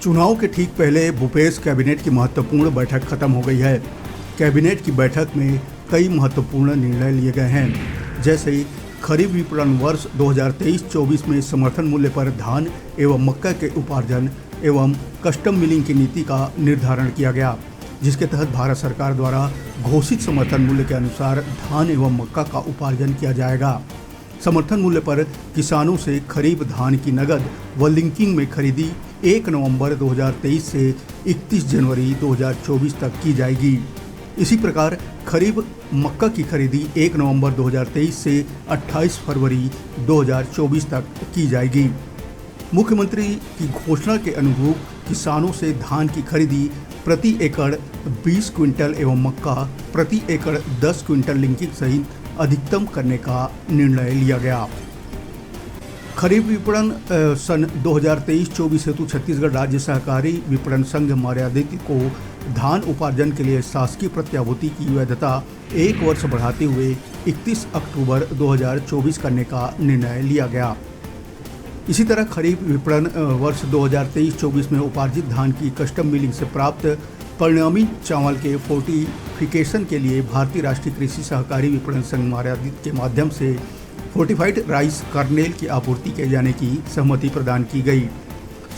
चुनाव के ठीक पहले भूपेश कैबिनेट की महत्वपूर्ण बैठक खत्म हो गई है। कैबिनेट की बैठक में कई महत्वपूर्ण निर्णय लिए गए हैं, जैसे खरीफ विपणन वर्ष 2023-24 में समर्थन मूल्य पर धान एवं मक्का के उपार्जन एवं कस्टम मिलिंग की नीति का निर्धारण किया गया, जिसके तहत भारत सरकार द्वारा घोषित समर्थन मूल्य के अनुसार धान एवं मक्का का उपार्जन किया जाएगा। समर्थन मूल्य पर किसानों से खरीफ धान की नगद व लिंकिंग में खरीदी 1 नवंबर 2023 से 31 जनवरी 2024 तक की जाएगी। इसी प्रकार खरीफ मक्का की खरीदी 1 नवंबर 2023 से 28 फरवरी 2024 तक की जाएगी। मुख्यमंत्री की घोषणा के अनुरूप किसानों से धान की खरीदी प्रति एकड़ 20 क्विंटल एवं मक्का प्रति एकड़ 10 क्विंटल लिंकिंग सहित अधिकतम करने का निर्णय लिया गया। खरीफ विपणन सन 2023-24 हेतु छत्तीसगढ़ राज्य सहकारी विपणन संघ मर्यादित को धान उपार्जन के लिए शासकीय प्रत्याभूति की वैधता 1 वर्ष बढ़ाते हुए 31 अक्टूबर 2024 करने का निर्णय लिया गया। इसी तरह खरीफ विपणन वर्ष 2023-24 में उपार्जित धान की कस्टम मिलिंग से प्राप्त परिणामी चावल के फोर्टिफिकेशन के लिए भारतीय राष्ट्रीय कृषि सहकारी विपणन संघ मर्यादित के माध्यम से फोर्टिफाइड राइस कर्नेल की आपूर्ति किए जाने की सहमति प्रदान की गई।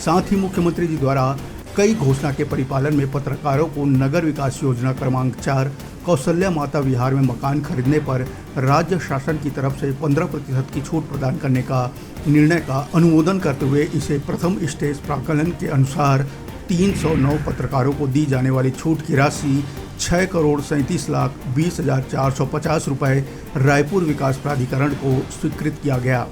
साथ ही मुख्यमंत्री जी द्वारा कई घोषणा के परिपालन में पत्रकारों को नगर विकास योजना क्रमांक 4 कौशल्या माता विहार में मकान खरीदने पर राज्य शासन की तरफ से 15% की छूट प्रदान करने का निर्णय का अनुमोदन करते हुए इसे प्रथम स्टेज प्राक्कलन के अनुसार 309 पत्रकारों को दी जाने वाली छूट की राशि 6,37,20,450 रुपये रायपुर विकास प्राधिकरण को स्वीकृत किया गया।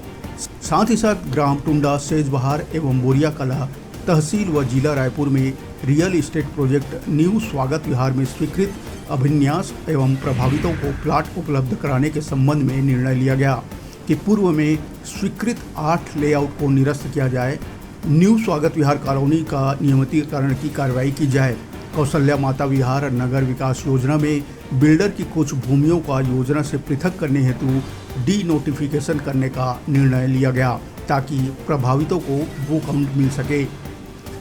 साथ ही साथ ग्राम टुंडा, सेजबहार एवं बोरिया कला तहसील व जिला रायपुर में रियल इस्टेट प्रोजेक्ट न्यू स्वागत विहार में स्वीकृत अभिन्यास एवं प्रभावितों को प्लाट उपलब्ध कराने के संबंध में निर्णय लिया गया कि पूर्व में स्वीकृत 8 लेआउट को निरस्त किया जाए। न्यू स्वागत विहार कॉलोनी का नियमितीकरण की कार्रवाई की जाए। कौशल्या माता विहार नगर विकास योजना में बिल्डर की कुछ भूमियों का योजना से पृथक करने हेतु डी नोटिफिकेशन करने का निर्णय लिया गया ताकि प्रभावितों को भूखंड मिल सके।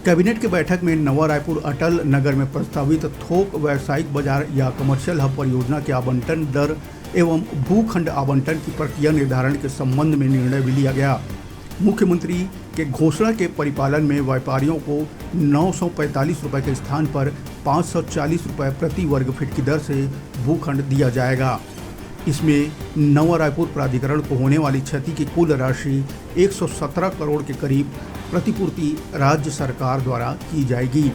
कैबिनेट की बैठक में नवा रायपुर अटल नगर में प्रस्तावित थोक व्यावसायिक बाजार या कमर्शियल हब परियोजना के आवंटन दर एवं भूखंड आवंटन की प्रक्रिया निर्धारण के संबंध में निर्णय भी लिया गया। मुख्यमंत्री के घोषणा के परिपालन में व्यापारियों को 945 रुपये के स्थान पर 540 रुपये प्रति वर्ग फीट की दर से भूखंड दिया जाएगा। इसमें नवा रायपुर प्राधिकरण को होने वाली क्षति की कुल राशि 117 करोड़ के करीब प्रतिपूर्ति राज्य सरकार द्वारा की जाएगी।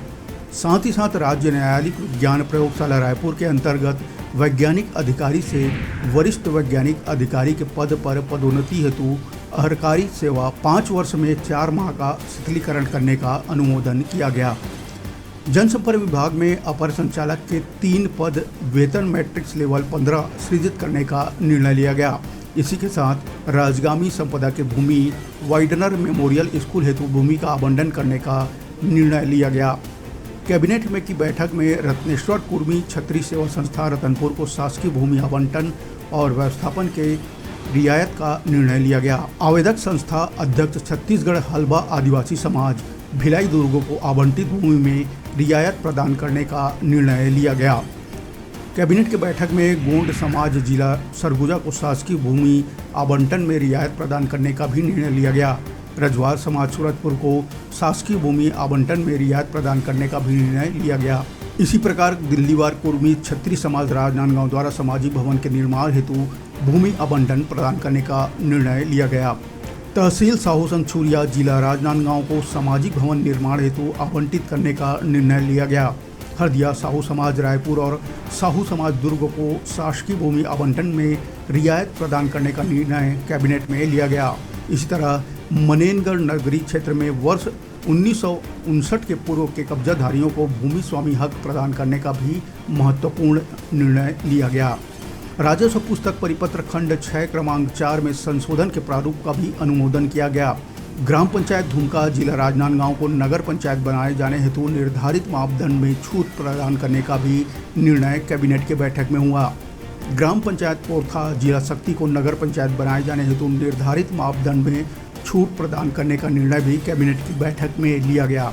साथ ही साथ राज्य न्यायालयिक विज्ञान प्रयोगशाला रायपुर के अंतर्गत वैज्ञानिक अधिकारी से वरिष्ठ वैज्ञानिक अधिकारी के पद पर पदोन्नति हेतु अहर्कारी सेवा 5 वर्ष में 4 माह का शिथिलीकरण करने का अनुमोदन किया गया। जनसंपर्क विभाग में अपर संचालक के 3 पद वेतन मैट्रिक्स लेवल 15 सृजित करने का निर्णय लिया गया। इसी के साथ राजगामी संपदा के भूमि वाइडनर मेमोरियल स्कूल हेतु भूमि का आवंटन करने का निर्णय लिया गया। कैबिनेट में की बैठक में रत्नेश्वर कुर्मी क्षत्रिय सेवा संस्था रतनपुर को शासकीय भूमि आवंटन और व्यवस्थापन के रियायत का निर्णय लिया गया। आवेदक संस्था अध्यक्ष छत्तीसगढ़ हल्बा आदिवासी समाज भिलाई दुर्गों को आवंटित भूमि में रियायत प्रदान करने का निर्णय लिया गया। कैबिनेट की बैठक में गोंड समाज जिला सरगुजा को शासकीय भूमि आवंटन में रियायत प्रदान करने का भी निर्णय लिया गया। रजवार समाज सूरतपुर को शासकीय भूमि आवंटन में रियायत प्रदान करने का भी निर्णय लिया गया। इसी प्रकार दिल्लीवार कुर्मी क्षत्रिय समाज राजनांदगांव द्वारा सामाजिक भवन के निर्माण हेतु भूमि आवंटन प्रदान करने का निर्णय लिया गया। तहसील साहू संछुरिया जिला राजनांदगांव को सामाजिक भवन निर्माण हेतु आवंटित करने का निर्णय लिया गया। हरदिया साहू समाज रायपुर और साहू समाज दुर्ग को शासकीय भूमि आवंटन में रियायत प्रदान करने का निर्णय कैबिनेट में लिया गया। इसी तरह मनेनगढ़ नगरीय क्षेत्र में वर्ष 1959 के पूर्व के कब्जाधारियों को भूमि स्वामी हक प्रदान करने का भी महत्वपूर्ण निर्णय लिया गया। राजस्व पुस्तक परिपत्र खंड 6 क्रमांक 4 में संशोधन के प्रारूप का भी अनुमोदन किया गया। ग्राम पंचायत धुमका जिला राजनांदगांव को नगर पंचायत बनाए जाने हेतु निर्धारित मापदंड में छूट प्रदान करने का भी निर्णय कैबिनेट की बैठक में हुआ। ग्राम पंचायत पोरथा जिला शक्ति को नगर पंचायत बनाए जाने हेतु निर्धारित मापदंड में छूट प्रदान करने का निर्णय भी कैबिनेट की बैठक में लिया गया।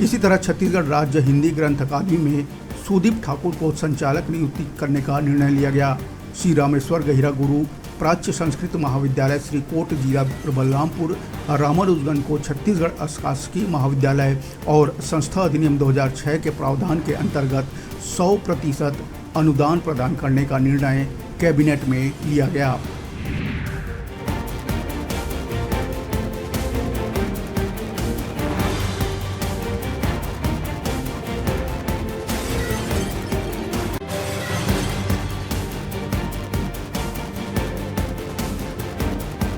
इसी तरह छत्तीसगढ़ राज्य हिंदी ग्रंथ अकादमी में सुदीप ठाकुर को संचालक नियुक्ति करने का निर्णय लिया गया। श्री रामेश्वर गहिरा गुरु प्राच्य संस्कृत महाविद्यालय श्री कोट जिला बलरामपुर रामानुजगंज को छत्तीसगढ़ शासकीय महाविद्यालय और संस्था अधिनियम 2006 के प्रावधान के अंतर्गत 100% अनुदान प्रदान करने का निर्णय कैबिनेट में लिया गया।